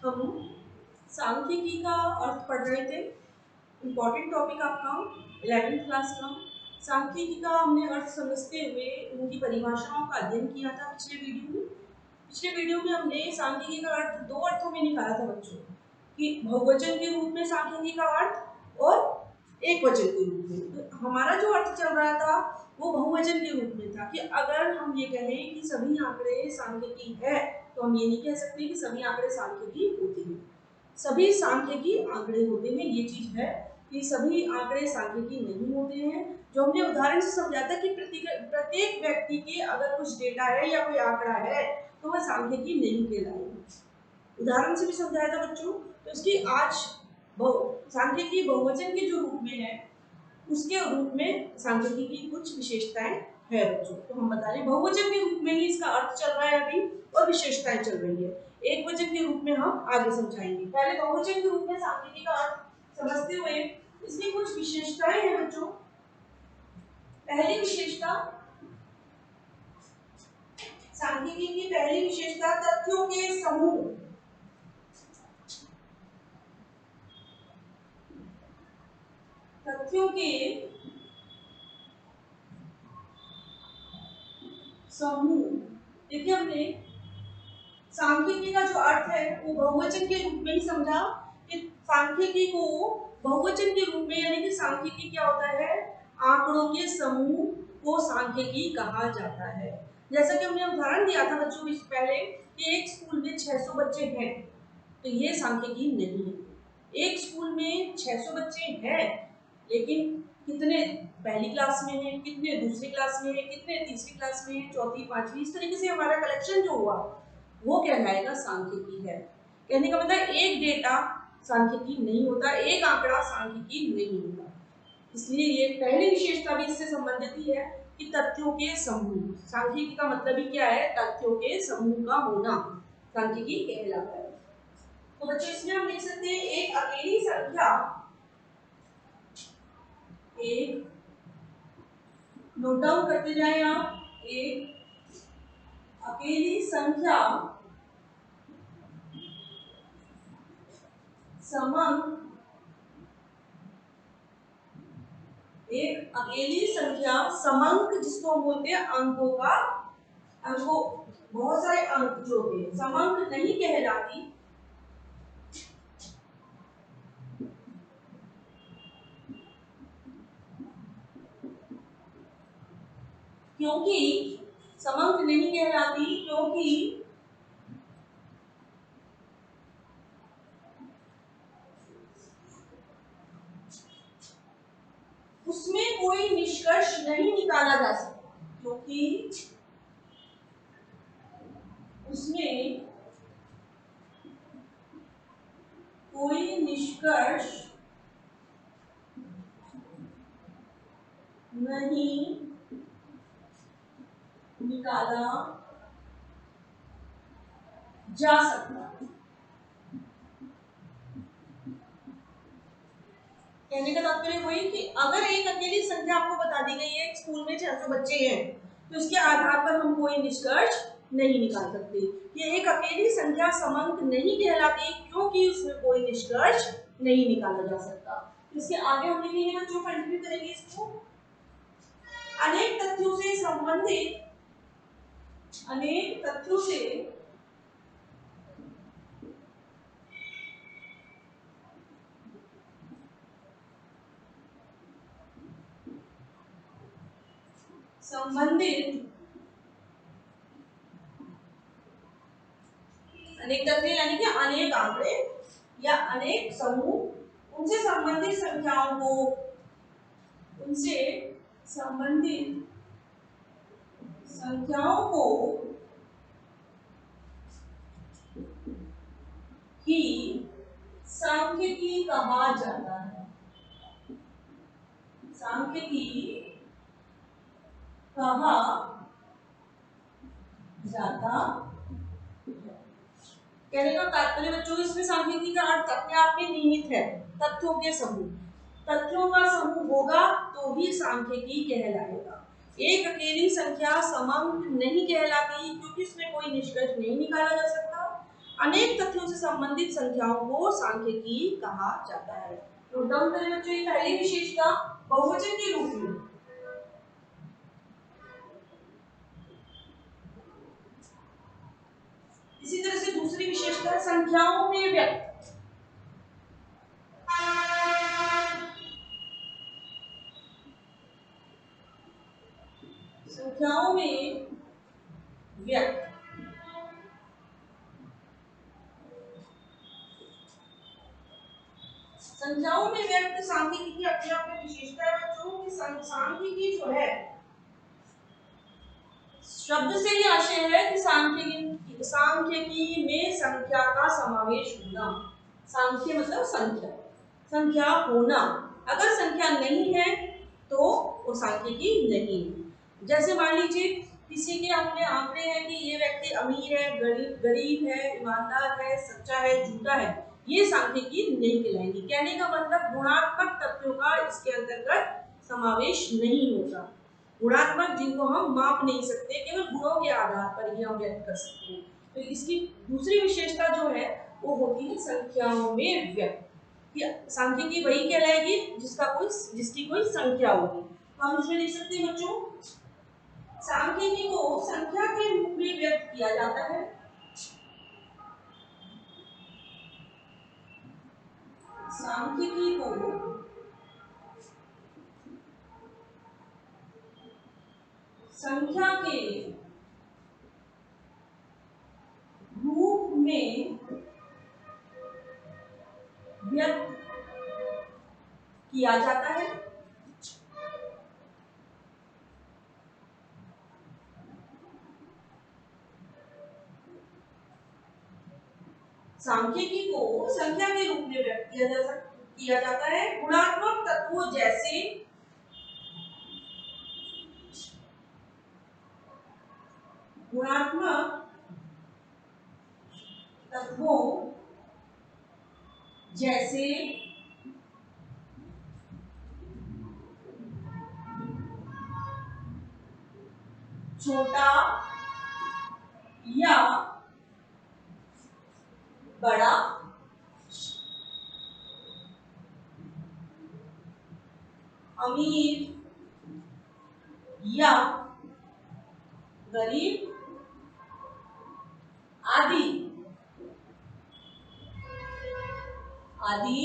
हम सांख्यिकी का अर्थ पढ़ रहे थे। इम्पॉर्टेंट टॉपिक आपका 11th क्लास का। सांख्यिकी का हमने अर्थ समझते हुए उनकी परिभाषाओं का अध्ययन किया था पिछले वीडियो में। पिछले वीडियो में हमने सांख्यिकी का अर्थ दो अर्थों में निकाला था बच्चों, कि बहुवचन के रूप में सांख्यिकी का अर्थ और एक वचन के रूप में। तो हमारा जो अर्थ चल रहा था वो बहुवचन के रूप में था, कि अगर हम ये कहें कि सभी आंकड़े सांख्यिकी है तो हम ये नहीं कह सकते कि सभी आंकड़े सांख्यिकी होते हैं। सभी सांख्यिकी आंकड़े होते हैं, ये चीज है कि सभी आंकड़े सांख्यिकी नहीं होते हैं। जो हमने उदाहरण से समझा था कि प्रत्येक व्यक्ति के अगर कुछ डेटा है या कोई आंकड़ा है तो वह सांख्यिकी नहीं कहलाएगा। उदाहरण से भी समझाया था बच्चों। तो इसकी आज सांख्यिकी बहुवचन के जो रूप में है उसके रूप में सांख्यिकी की कुछ विशेषताएं है बच्चों। तो हम बता रहे बहुवचन के रूप में ही इसका अर्थ चल रहा है अभी और विशेषताएं चल रही है। एक वचन के रूप में हम आगे समझाएंगे। पहले बहुवचन के रूप में सांख्यिकी का अर्थ समझते हुए इसकी कुछ विशेषताएं हैं बच्चों। पहली विशेषता, सांख्यिकी की पहली विशेषता तथ्यों के समूह। तथ्यों के समूह। देखिए हमने सांख्यिकी का जो अर्थ है वो बहुवचन के रूप में ही समझा कि सांख्यिकी को बहुवचन के रूप में, यानी कि सांख्यिकी क्या होता है, आंकड़ों के समूह को सांख्यिकी कहा जाता है। जैसा कि हमने उदाहरण दिया था बच्चों इससे पहले कि एक स्कूल में 600 बच्चे हैं तो ये सांख्यिकी नहीं है। एक स्कूल में 600 बच्चे हैं लेकिन कितने पहली क्लास में हैं, कितने दूसरी क्लास में हैं, कितने तीसरी क्लास में हैं, चौथी पांचवी, इस तरीके से हमारा कलेक्शन जो हुआ वो कहलाएगा सांख्यिकी है। कहने का मतलब एक डेटा सांख्यिकी नहीं होता, एक आंकड़ा सांख्यिकी नहीं होता। इसलिए ये पहली विशेषता भी इससे संबंधित ही है कि तथ्यों के समूह। सांख्यिकी का मतलब ही क्या है, तथ्यों के समूह का होना सांख्यिकी कहलाता है। तो बच्चों इसमें हम लिख सकते हैं एक अकेली संख्या, एक नोट डाउन करते जाए आप, एक अकेली संख्या समंक, एक अकेली संख्या समंक जिसको हम बोलते हैं अंकों का, अंकों बहुत सारे अंक जो होते हैं समंक नहीं कहलाती, क्योंकि समंक नहीं कहलाती क्योंकि उसमें कोई निष्कर्ष नहीं निकाला जा सकता, क्योंकि उसमें कोई निष्कर्ष नहीं निकाला जा सकता। कहने का तात्पर्य वही कि अगर एक अकेली संख्या आपको बता दी गई है, स्कूल में 600 बच्चे हैं, तो इसके आधार पर हम कोई निष्कर्ष नहीं निकाल सकते। ये एक अकेली संख्या समंक नहीं कहलाती क्योंकि उसमें कोई निष्कर्ष नहीं निकाला जा सकता। इसके आगे हम लिखेंगे बच्चों, कंटिन्यू करेंगे इसको। अनेक तथ्यों से संबंधित, अनेक तथ्यों से संबंधित, अनेक तथ्य यानी कि अनेक आंकड़े या अनेक समूह, उनसे संबंधित संख्याओं को, उनसे संबंधित संख्याओं को ही सांख्यिकी कहा जाता है। सांख्यिकी कहा जाता है। कहने का तात्पर्य बच्चों इसमें सांख्यिकी का अर्थ अपने आप में निहित है, तथ्यों के समूह। तथ्यों का समूह होगा तो ही सांख्यिकी कहलाएगा। एक अकेली संख्या समंक नहीं कहलाती क्योंकि इसमें कोई निष्कर्ष नहीं निकाला जा सकता। अनेक तथ्यों से संबंधित संख्याओं को सांख्यिकी कहा जाता है। नोट डाउन करें बच्चों, ये पहली विशेषता बहुवचन के रूप में। इसी तरह से दूसरी विशेषता है संख्याओं में व्यक्त। संख्याओं में व्यक्त। संख्याओं में व्यक्त सांख्यिकी की अपने आप में विशेषता है बच्चों कि सांख्यिकी जो है, शब्द से ही आशय है कि सांख्यिकी में संख्या का समावेश होना। सांख्य मतलब संख्या, संख्या होना। अगर संख्या नहीं है तो वो सांख्यिकी नहीं है। जैसे मान लीजिए किसी के हमने आंकड़े हैं कि ये व्यक्ति अमीर है, गरीब है, ईमानदार है, सच्चा है, झूठा है, ये सांख्यिकी नहीं कहलाएंगी। कहने का मतलब गुणात्मक तथ्यों का इसके अंतर्गत समावेश नहीं होता। गुणात्मक जिनको हम माप नहीं सकते, केवल गुणों के आधार पर ही हम व्यक्त कर सकते हैं। तो इसकी दूसरी विशेषता जो है वो होती है संख्याओं में व्यक्त। सांख्यिकी वही कहलाएगी जिसकी कोई संख्या होगी। तो हम इसमें देख सकते हैं बच्चों, सांख्यिकी को संख्या के रूप में व्यक्त किया जाता है। सांख्यिकी को संख्या के रूप में व्यक्त किया जाता है। सांख्यिकी को संख्या के रूप में व्यक्त किया जाता है। गुणात्मक तत्वों जैसे गुणात्मक तत्वों जैसे छोटा या बड़ा, अमीर या गरीब आदि आदि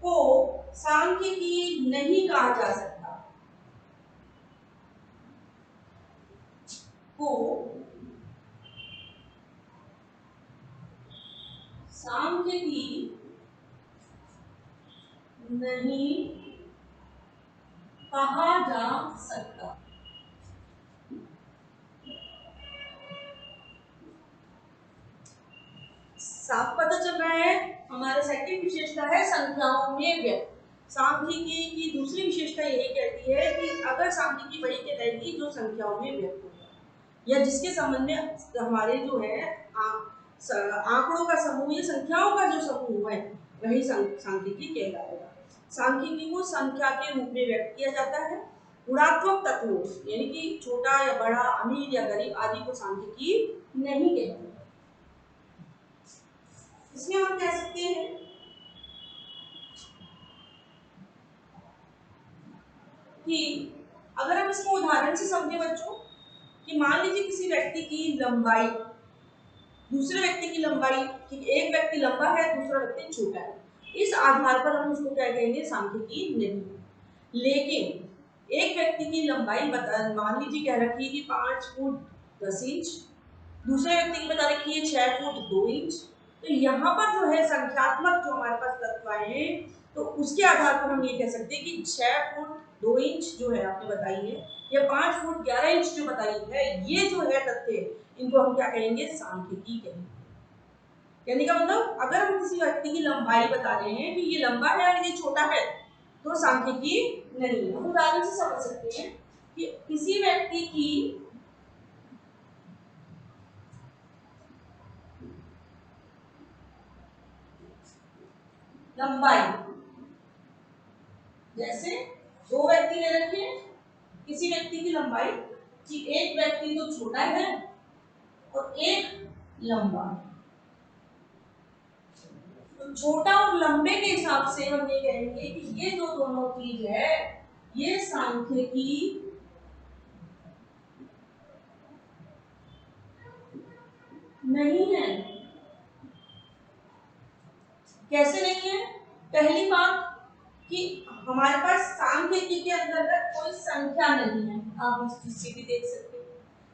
को सांख्यिकी नहीं कहा जा सकता। को सांख्यिकी नहीं कहा जा सकता। साफ पता चल रहा है। हमारा सेकंड विशेषता है संख्याओं में व्यक्त। सांख्यिकी की दूसरी विशेषता यही कहती है कि अगर सांख्यिकी वही कहलाएगी जो संख्याओं में व्यक्त होगा, या जिसके संबंध में हमारे जो है आंकड़ों का समूह या संख्याओं का जो समूह है वही सांख्यिकी कहलाएगा। सांख्यिकी को संख्या के रूप में व्यक्त किया जाता है। गुणात्मक तत्वों यानी कि छोटा या बड़ा, अमीर या गरीब आदि को सांख्यिकी नहीं कहते। इसमें हम कह सकते हैं कि अगर हम इसको उदाहरण से समझे बच्चों, कि मान लीजिए किसी व्यक्ति की लंबाई दूसरे व्यक्ति की लंबाई, कि एक व्यक्ति लंबा है, दूसरा व्यक्ति छोटा है, इस आधार पर हम उसको क्या कहेंगे, सांख्यिकी नहीं। लेकिन एक व्यक्ति की लंबाई मान लीजिए कह रखी है कि 5 फुट 10 इंच, दूसरे व्यक्ति की बता रखी है 6 फुट 2 इंच। तो यहाँ पर जो है संख्यात्मक जो हमारे पास तत्व आए हैं, तो उसके आधार पर हम ये कह सकते हैं कि 6 फुट 2 इंच जो है आपने बताई है, या 5 फुट 11 इंच जो बताई है, ये जो है तथ्य, इनको हम क्या कहेंगे, सांख्यिकी कहेंगे। कहने का मतलब अगर हम किसी व्यक्ति की लंबाई बता रहे हैं कि ये लंबा है और ये छोटा है, तो सांख्यिकी नहीं है। हम उदाहरण से समझ सकते हैं कि किसी व्यक्ति की लंबाई, जैसे 2 व्यक्ति ले रखे हैं, किसी व्यक्ति की लंबाई, कि एक व्यक्ति तो छोटा है लंबा। तो छोटा और लंबे के हिसाब से हम ये कहेंगे कि ये जो दोनों चीज है ये सांख्यिकी नहीं है। कैसे नहीं है? पहली बात कि हमारे पास सांख्यिकी के अंतर्गत कोई संख्या नहीं है, आप इस चीज से भी देख सकते हैं।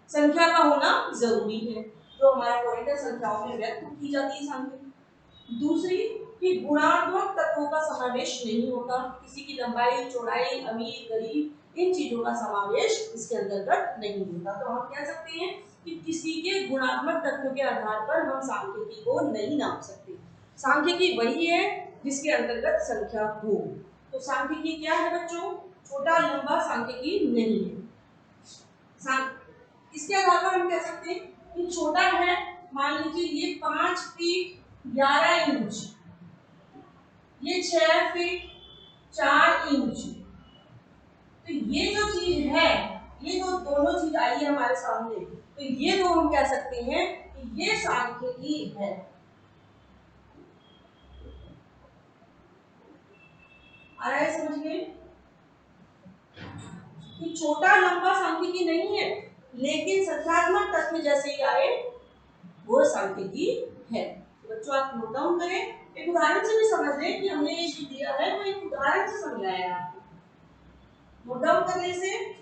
संख्या का होना जरूरी है, जो हमारे पॉइंट है संख्याओं में व्यक्त की जाती है सांख्यिकी। दूसरी कि गुणात्मक तत्वों का समावेश नहीं होता, किसी की लंबाई चौड़ाई अमीर गरीब इन चीजों का समावेश इसके अंतर्गत नहीं होता। तो हम कह सकते हैं कि किसी के गुणात्मक तत्व के आधार पर हम सांख्यिकी को नहीं नाप सकते। सांख्यिकी वही है जिसके अंतर्गत संख्या हो। तो सांख्यिकी क्या है बच्चों? छोटा लंबा सांख्यिकी नहीं है। इसके आधार पर हम कह सकते हैं कि छोटा है, मान लीजिए ये 5 फीट 11 इंच, ये 6 फीट 4 इंच। तो ये जो चीज है, ये जो दोनों चीज आई है हमारे सामने, तो ये तो हम कह सकते हैं कि ये सांख्यिकी है। आ रहा है समझ में कि छोटा लंबा सांख्यिकी नहीं है, लेकिन संख्यात्मक तथ्य जैसे ही आए वो सांख्यिकी है। तो बच्चों आप नोट डाउन करें, एक उदाहरण से भी समझ लें कि हमने ये जो दिया है वो एक उदाहरण से समझाया है आपको। नोट डाउन करने से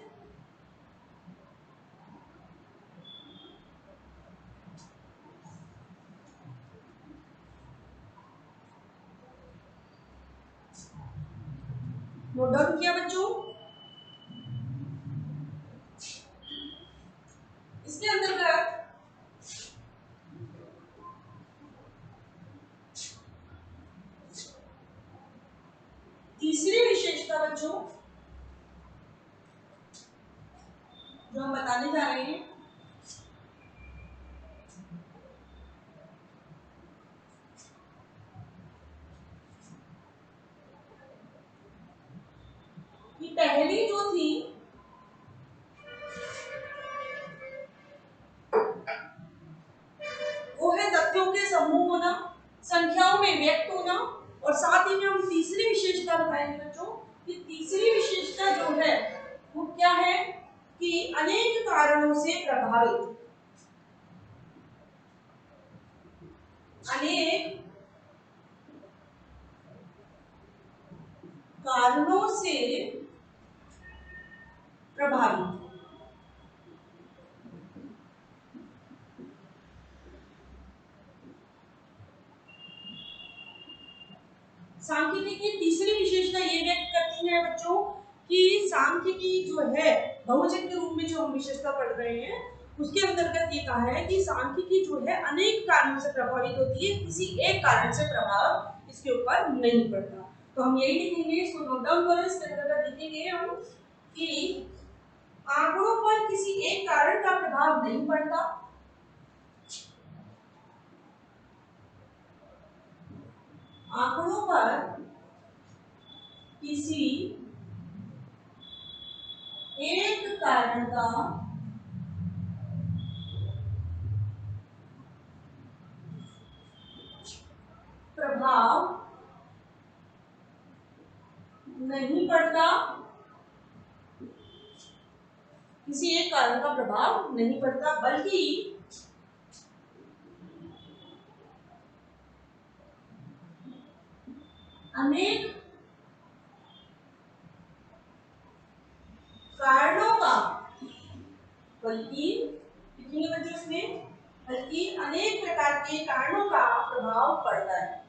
नोट डाउन किया बच्चों? इसके अंतर्गत तीसरी विशेषता बच्चों जो हम बताने जा रहे हैं, कि पहली जो थी वो है तथ्यों के समूह होना, संख्याओं में व्यक्त होना, और साथ ही में हम तीसरी विशेषता बताएंगे बच्चों कि तीसरी विशेषता जो है वो क्या है कि अनेक कारणों से प्रभावित, अनेक कारणों से प्रभावित। सांख्यिकी की तीसरी विशेषता ये व्यक्त करती है बच्चों कि सांख्यिकी जो है बहुवचन के रूप में जो हम विशेषता पढ़ रहे हैं उसके अंतर्गत ये कहा है कि सांख्यिकी जो है अनेक कारणों से प्रभावित होती है, किसी एक कारण से प्रभाव इसके ऊपर नहीं पड़ता। तो हम यही लिखेंगे, इसको नोट डाउन करो। इसके अंतर्गत लिखेंगे हम कि आंकड़ों पर किसी एक कारण का प्रभाव नहीं पड़ता, आंकड़ों पर किसी एक कारण का प्रभाव नहीं पड़ता, किसी एक कारण का प्रभाव नहीं पड़ता, बल्कि अनेक कारणों का, बल्कि लिखेंगे बच्चों इसमें, बल्कि अनेक प्रकार के कारणों का प्रभाव पड़ता है।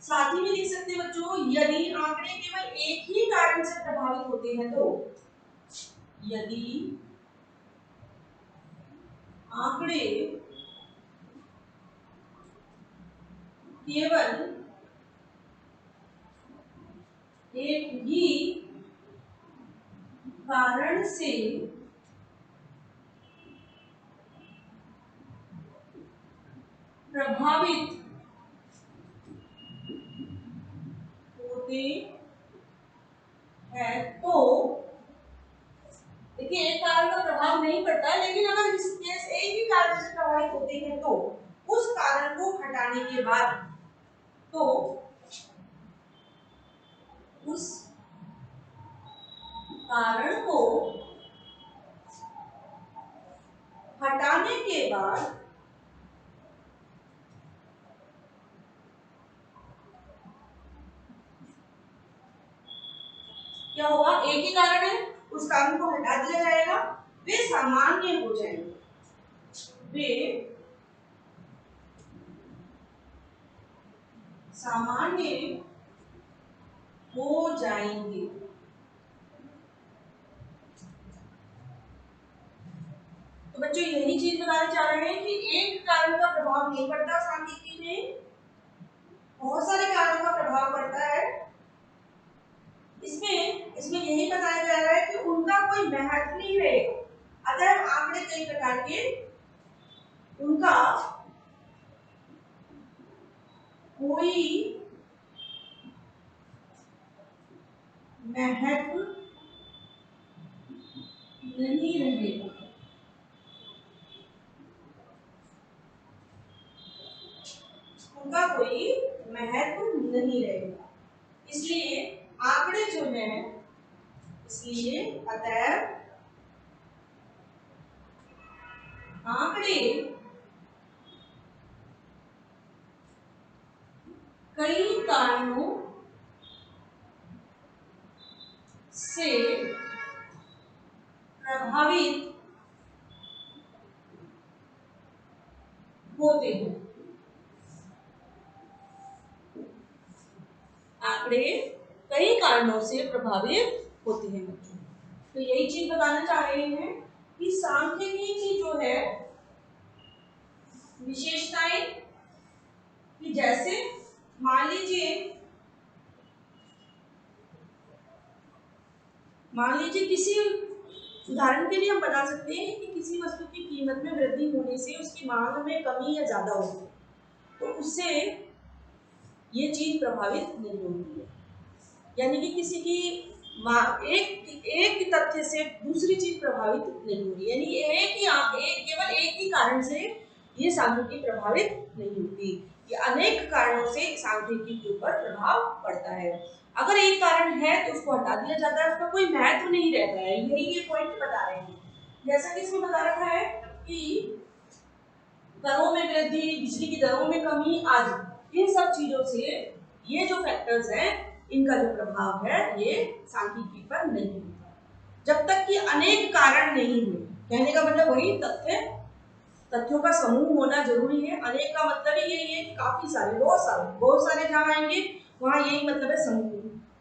साथ ही में लिख सकते हैं बच्चों, यदि आंकड़े केवल एक ही कारण से प्रभावित होते हैं तो, यदि आंकड़े केवल एक ही कारण से प्रभावित होते हैं तो देखिए एक कारण का प्रभाव नहीं पड़ता, लेकिन अगर इस केस एक ही कारण से प्रभावित होते हैं तो उस कारण को हटाने के बाद तो उस कारण को हटाने के बाद क्या होगा, एक ही कारण है, उस कारण को हटा दिया जाएगा, वे सामान्य हो जाएंगे, वे सामान्य हो जाएंगे। तो बच्चों यही चीज बताने चाह रहे हैं कि एक कारण का प्रभाव नहीं पड़ता सांख्यिकी में, बहुत सारे कारणों का प्रभाव पड़ता है। इसमें यही बताया जा रहा है कि उनका कोई महत्व नहीं रहेगा। अतः आंकड़े कई प्रकार के, उनका कोई महत्व नहीं रहेगा। उनका कोई महत्व नहीं रहेगा, इसलिए आंकड़े जो है, इसलिए अतः आंकड़े कई कारणों से प्रभावित होते हैं। आंकड़े कई कारणों से प्रभावित होते हैं बच्चों। तो यही चीज बताना चाह रहे हैं कि सांख्यिकी की जो है विशेषताएं, कि जैसे मान लीजिए किसी उदाहरण के लिए हम बता सकते हैं कि किसी वस्तु की कीमत में वृद्धि होने से उसकी मांग में कमी या ज्यादा होती है, तो उससे ये चीज प्रभावित नहीं होती है। यानी कि किसी की एक तथ्य से दूसरी चीज प्रभावित नहीं हो रही, यानी केवल एक ही कारण से ये सांख्यिकी प्रभावित नहीं होती, ये अनेक कारणों से सांख्यिकी के ऊपर प्रभाव पड़ता है। अगर एक कारण है तो उसको हटा दिया जाता है, उसका कोई महत्व नहीं रहता है, यही ये पॉइंट बता रहे हैं। जैसा कि इसमें बता रखा है कि दरों में वृद्धि, बिजली की दरों में कमी आदि, इन सब चीजों से ये जो फैक्टर्स हैं, इनका जो प्रभाव है ये सांख्यिकी पर नहीं होता, जब तक कि अनेक कारण नहीं हुए। कहने का मतलब वही तथ्यों का समूह होना जरूरी है। अनेक का मतलब ही यही है कि काफी सारे, बहुत सारे जहां आएंगे वहां यही मतलब है समूह।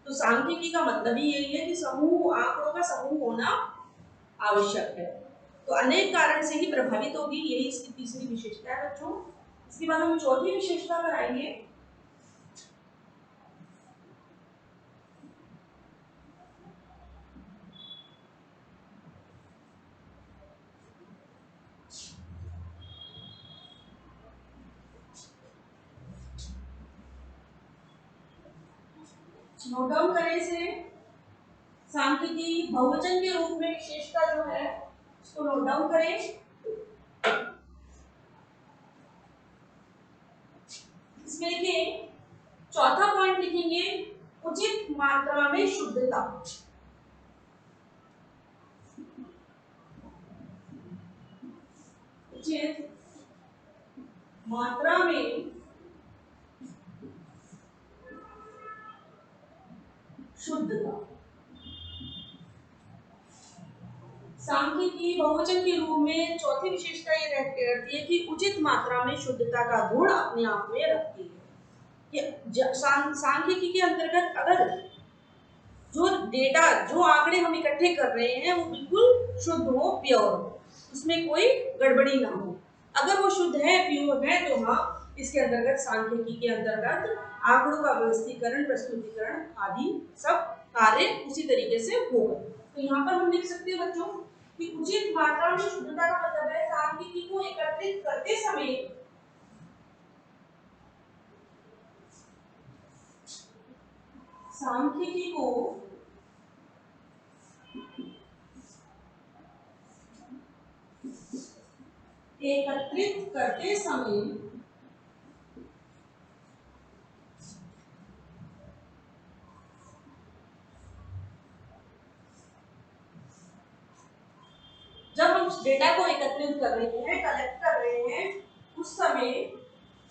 तो सांख्यिकी का मतलब ही यही है कि समूह, आंकड़ों का समूह होना आवश्यक है। तो अनेक कारण से ही प्रभावित होगी, यही इसकी तीसरी विशेषता है बच्चों। इसके बाद हम चौथी विशेषता पर आएंगे। नोट डाउन करें इसे, सांख्यिकी बहुवचन के रूप में विशेषता जो है उसको नोट डाउन करें। इसमें लिखिए, चौथा पॉइंट लिखेंगे उचित मात्रा में शुद्धता। उचित मात्रा में शुद्धता। सांख्यिकी बहुवचन के रूप में चौथी विशेषता ये रहती है कि उचित मात्रा में शुद्धता का गुण अपने आप में रखती है। ये सांख्यिकी के अंतर्गत अगर जो डेटा, जो आंकड़े हम इकट्ठे कर रहे हैं वो बिल्कुल शुद्ध हो, प्योर हो, उसमें कोई गड़बड़ी ना हो। अगर वो शुद्ध है, प्योर है, तो हाँ इसके अंतर्गत, सांख्यिकी के अंतर्गत आंकड़ों का व्यवस्थीकरण, प्रस्तुतिकरण आदि सब कार्य उसी तरीके से होगा। तो यहाँ पर हम लिख सकते हैं बच्चों कि उचित मात्रा में शुद्धता का मतलब है सांख्यिकी को एकत्रित करते समय सांख्यिकी को एकत्रित करते समय जब हम डेटा को एकत्रित कर रहे हैं, कलेक्ट कर रहे हैं, उस समय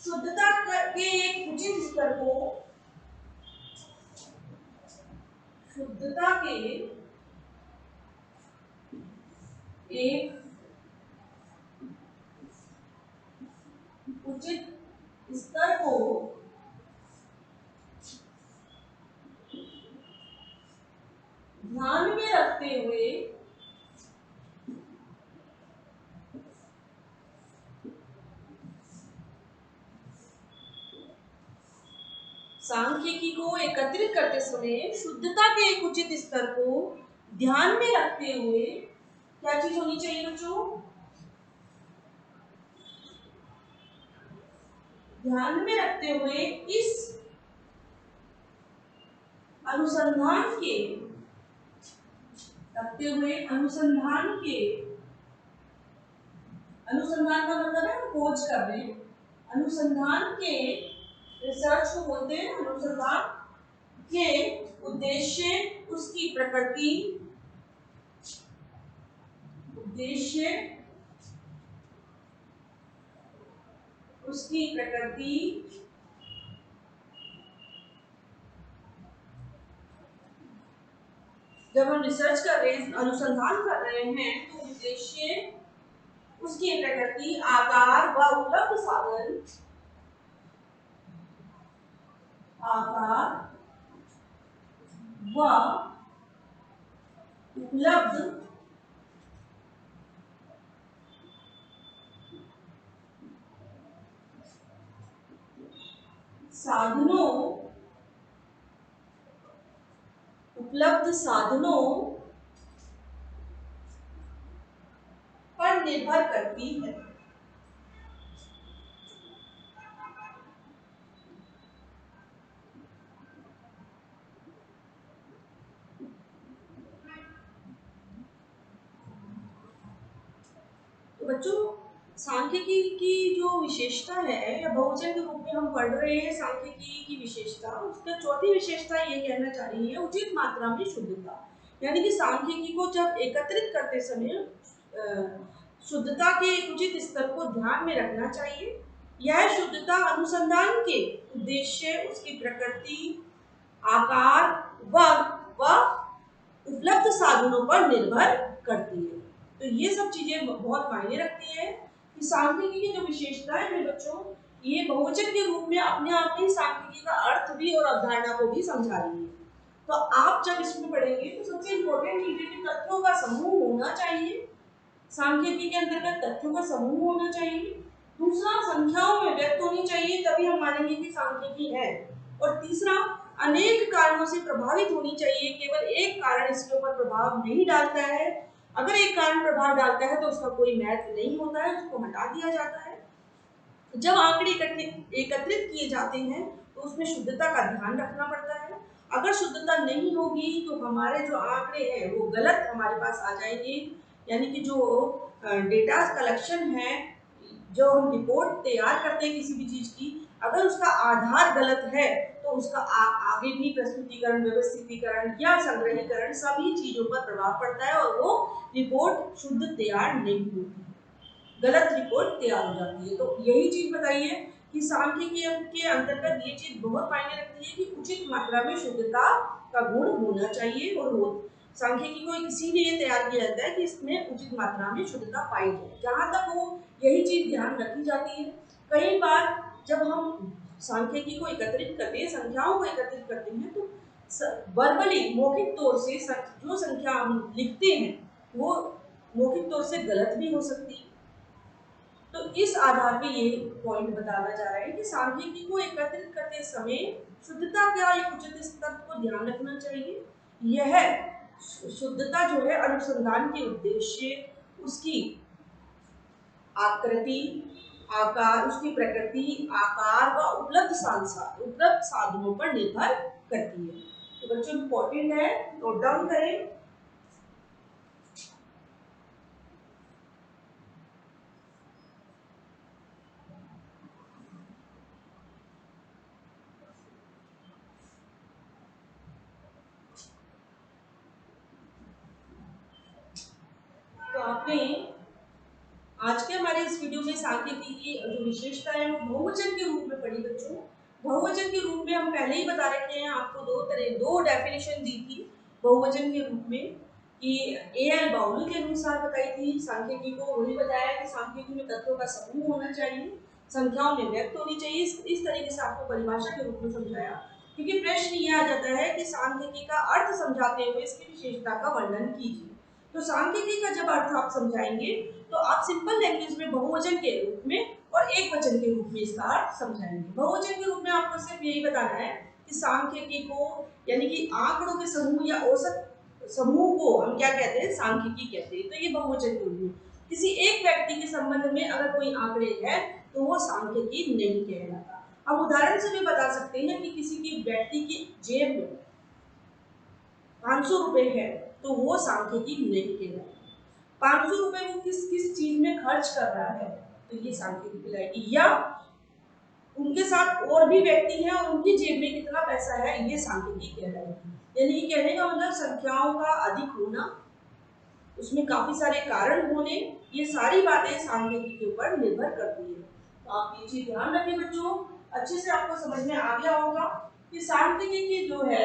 शुद्धता के एक उचित स्तर को, शुद्धता के एक उचित स्तर को ध्यान में रखते हुए सांख्यिकी को एकत्रित करते समय शुद्धता के एक उचित स्तर को ध्यान में रखते हुए क्या चीज होनी चाहिए बच्चों? ध्यान में रखते हुए इस अनुसंधान के अनुसंधान का मतलब है खोज कर रहे हैं, अनुसंधान के, रिसर्च को बोलते हैं अनुसंधान के उद्देश्य, उसकी प्रकृति, उद्देश्य उसकी प्रकृति, जब हम रिसर्च कर रहे हैं, अनुसंधान कर रहे हैं, तो उद्देश्य, उसकी प्रकृति, आकार व उपलब्ध साधन, आकार व उपलब्ध साधनों, उपलब्ध साधनों पर निर्भर करती है। तो बच्चों, सांख्यिकी की जो विशेषता है, या बहुवचन के रूप में हम पढ़ रहे हैं सांख्यिकी की विशेषता, उसका चौथी विशेषता ये कहना चाह रही है उचित मात्रा में शुद्धता। यानी कि सांख्यिकी को जब एकत्रित करते समय शुद्धता के उचित स्तर को ध्यान में रखना चाहिए। यह शुद्धता अनुसंधान के उद्देश्य, उसकी प्रकृति, आकार व उपलब्ध साधनों पर निर्भर करती है। तो ये सब चीजें बहुत मायने रखती है कि सांख्यिकी की जो विशेषता है बच्चों, ये बहुवचन के रूप में अपने आप में सांख्यिकी का अर्थ भी और अवधारणा को भी समझा रही है। तो आप जब इसमें पढ़ेंगे तो सबसे इम्पोर्टेंट चीज है कि तथ्यों का समूह होना चाहिए। सांख्यिकी के अंतर्गत तथ्यों का समूह होना चाहिए। दूसरा, संख्याओं में व्यक्त होनी चाहिए, तभी हम मानेंगे कि सांख्यिकी है। और तीसरा, अनेक कारणों से प्रभावित होनी चाहिए, केवल एक कारण इसके ऊपर प्रभाव नहीं डालता है। अगर एक कारण प्रभाव डालता है तो उसका कोई महत्व नहीं होता है, उसको हटा दिया जाता है। जब आंकड़े एकत्रित किए जाते हैं तो उसमें शुद्धता का ध्यान रखना पड़ता है। अगर शुद्धता नहीं होगी तो हमारे जो आंकड़े हैं वो गलत हमारे पास आ जाएंगे। यानी कि जो डेटा कलेक्शन है, जो हम रिपोर्ट तैयार करते हैं किसी भी चीज की, अगर उसका आधार गलत है तो उसका आगे भी प्रस्तुतिकरण, व्यवस्थितीकरण या संग्रहीकरण, सभी चीजों पर प्रभाव पड़ता है और वो रिपोर्ट शुद्ध तैयार नहीं होती, गलत रिपोर्ट तैयार हो जाती है। तो यही चीज बताइए कि सांख्यिकी के अंतर्गत ये चीज बहुत मायने रखती है कि उचित मात्रा में शुद्धता का गुण होना चाहिए। और सांख्यिकी को इसीलिए तैयार किया जाता है कि इसमें उचित मात्रा में शुद्धता पाई जाए। जहां तक वो यही चीज ध्यान रखी जाती है। कई बार जब हम सांख्यिकी को एकत्रित करते हैं, संख्याओं को एकत्रित करते हैं, तो वर्बली, मौखिक तौर से जो संख्या हम लिखते हैं वो मौखिक तौर से गलत भी हो सकती है। तो इस आधार पे ये पॉइंट बताया जा रहा है कि सांख्यिकी को एकत्रित करते समय शुद्धता का एक उचित स्तर को ध्यान रखना चाहिए। यह शुद्धता जो है अनुसंधान के उद्देश्य, उसकी आकृति, आकार, उसकी प्रकृति, आकार व उपलब्ध साधनों पर निर्भर करती है। तो बच्चों इंपॉर्टेंट है, नोट डाउन करें। तो आपने आज के हमारे इस वीडियो में सांख्यिकी की जो विशेषता है वो बहुवचन के रूप में पढ़ी बच्चों। बहुवचन के रूप में हम पहले ही बता रखे हैं आपको, दो डेफिनेशन दी थी बहुवचन के रूप में कि एएल बाउल के अनुसार बताई थी सांख्यिकी को। वही बताया कि सांख्यिकी में तत्वों का समूह होना चाहिए, संख्याओं में व्यक्त होनी चाहिए। इस तरीके से आपको परिभाषा के रूप में समझाया, क्योंकि प्रश्न ये आ जाता है कि सांख्यिकी का अर्थ समझाते हुए इसकी विशेषता का वर्णन कीजिए। तो सांख्यिकी का जब अर्थ आप समझाएंगे तो आप सिंपल लैंग्वेज में बहुवचन के रूप में और एक वचन के रूप में इसका अर्थ समझाएंगे। बहुवचन के रूप में आपको सिर्फ यही बताना है कि सांख्यिकी को, यानी कि आंकड़ों के समूह या औसत समूह को हम क्या कहते हैं, सांख्यिकी कहते हैं। तो ये बहुवचन के रूप में किसी एक व्यक्ति के संबंध में अगर कोई आंकड़े है तो वो सांख्यिकी नहीं कहलाता। अब उदाहरण से भी बता सकते हैं कि किसी की व्यक्ति की जेब में 500 रुपए है तो वो सांख्यिकी नहीं कहलाता। 500 रुपए वो किस किस चीज में खर्च कर रहा है तो ये सांख्यिकी कहलाएगी। या उनके साथ और भी व्यक्ति हैं और उनकी जेब में कितना पैसा है, ये सांख्यिकी कहलाएगी। यानी कि कहने का मतलब संख्याओं का अधिक होना, उसमें काफी सारे कारण होने, ये सारी बातें सांख्यिकी के ऊपर निर्भर करती है। तो आप ये चीज ध्यान रखें बच्चों, अच्छे से आपको समझ में आ गया होगा कि सांख्यिकी जो है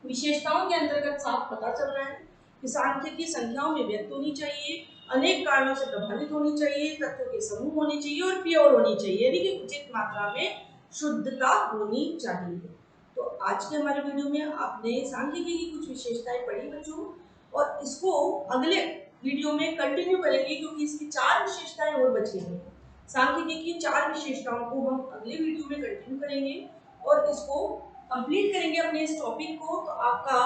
विशेषताओं के अंतर्गत साफ पता चल रहा है कि सांख्यिकी संख्याओं में व्यक्त होनी चाहिए, अनेक कारणों से प्रभावित होनी चाहिए, तत्वों के समूह होने चाहिए और प्योर होनी चाहिए, यानी कि उचित मात्रा में शुद्धता होनी चाहिए। तो आज के हमारे वीडियो में आपने सांख्यिकी की कुछ विशेषताएं पढ़ी बच्चों, और इसको अगले वीडियो में कंटिन्यू करेंगे क्योंकि इसकी 4 विशेषताएं और बची हैं। सांख्यिकी की 4 विशेषताओं को हम अगले वीडियो में कंटिन्यू करेंगे और इसको कंप्लीट करेंगे अपने इस टॉपिक को। तो आपका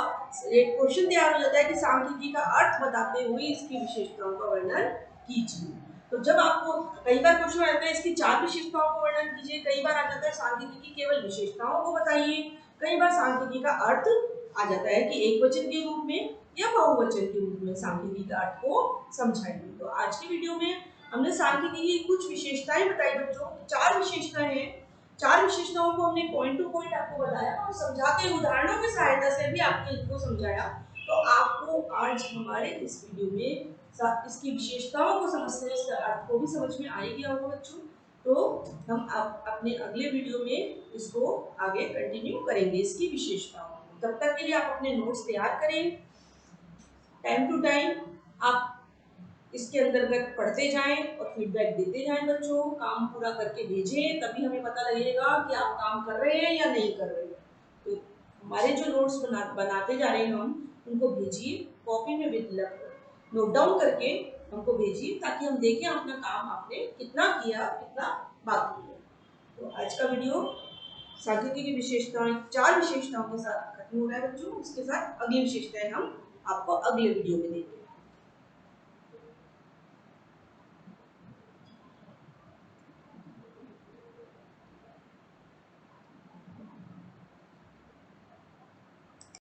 एक क्वेश्चन तैयार हो जाता है कि सांख्यिकी का अर्थ बताते हुए इसकी विशेषताओं का वर्णन कीजिए। तो जब आपको कई बार क्वेश्चन आता है इसकी 4 विशेषताओं का वर्णन कीजिए, कई बार आ जाता है सांख्यिकी की केवल विशेषताओं को बताइए, कई बार सांख्यिकी का अर्थ आ जाता है कि एक वचन के रूप में या बहुवचन के रूप में सांख्यिकी का अर्थ को समझाएंगे। तो आज की वीडियो में हमने सांख्यिकी की कुछ विशेषताएं बताई बच्चों, 4 विशेषताएं हैं। 4 विशेषताओं को हमने पॉइंट टू पॉइंट आपको बताया और समझाते उदाहरणों की सहायता से भी आपको इनको समझाया। तो आपको आज हमारे इस वीडियो में इसकी विशेषताओं को समझते हुए इसका अर्थ को भी समझ में आ गया होगा बच्चों। तो हम अपने अगले वीडियो में इसको आगे कंटिन्यू करेंगे इसकी विशेषताओं को। तब तक के लिए आप अपने नोट्स तैयार करें, टाइम टू टाइम आप इसके अंतर्गत पढ़ते जाएं और फीडबैक देते जाएं बच्चों। काम पूरा करके भेजें, तभी हमें पता लगेगा कि आप काम कर रहे हैं या नहीं कर रहे हैं। तो हमारे जो नोट्स बनाते जा रहे हैं हम उनको भेजिए, कॉपी में विद नोट डाउन करके हमको भेजिए, ताकि हम देखें अपना काम आपने कितना किया, कितना बाकी है। तो आज का वीडियो सांख्यिकी की विशेषताएं, 4 विशेषताओं के साथ खत्म हो रहा है बच्चों। इसके साथ अगली विशेषताएं हम आपको अगले वीडियो में देंगे।